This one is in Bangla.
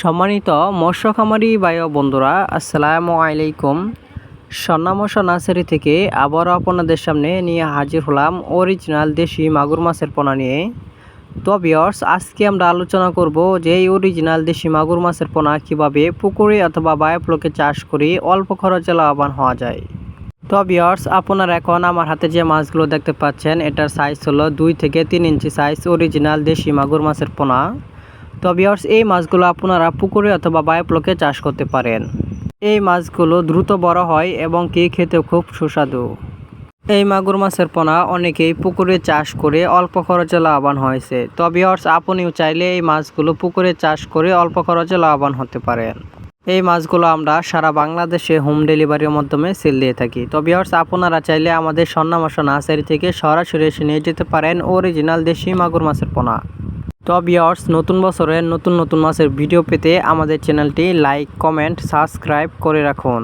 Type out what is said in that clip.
সম্মানিত মৎস্য খামারি ভাই ও বন্ধুরা, আসসালামু আলাইকুম। স্বর্ণা মৎস্য নার্সারি থেকে আবারও আপনাদের সামনে নিয়ে হাজির হলাম অরিজিনাল দেশি মাগুর মাছের পোনা নিয়ে। তো ভিউয়ার্স, আজকে আমরা আলোচনা করব যে এই অরিজিনাল দেশি মাগুর মাছের পোনা কীভাবে পুকুরে অথবা বায়োফ্লোকে চাষ করে অল্প খরচে লাভবান হওয়া যায়। তো ভিউয়ার্স, আপনারা এখন আমার হাতে যে মাছগুলো দেখতে পাচ্ছেন, এটার সাইজ হলো 2 থেকে 3 ইঞ্চি সাইজ অরিজিনাল দেশি মাগুর মাছের পোনা। তো ভিউয়ার্স, এই মাছগুলো আপনারা পুকুরে অথবা বায়োফ্লোকে চাষ করতে পারেন। এই মাছগুলো দ্রুত বড় হয় এবং খেতে খুব সুস্বাদু। এই মাগুর মাছের পোনা অনেকেই পুকুরে চাষ করে অল্প খরচে লাভবান হয়েছে। তো ভিউয়ার্স, আপনিও চাইলে এই মাছগুলো পুকুরে চাষ করে অল্প খরচে লাভবান হতে পারেন। এই মাছগুলো আমরা সারা বাংলাদেশে হোম ডেলিভারির মাধ্যমে সেল দিয়ে থাকি। তো ভিউয়ার্স, আপনারা চাইলে আমাদের স্বর্ণা মৎস্য নার্সারি থেকে সরাসরি এসে নিয়ে যেতে পারেন অরিজিনাল দেশি মাগুর মাছের পোনা। তো ভিউয়ার্স, নতুন বছরের নতুন মাছের ভিডিও পেতে আমাদের চ্যানেলটি লাইক, কমেন্ট, সাবস্ক্রাইব করে রাখুন।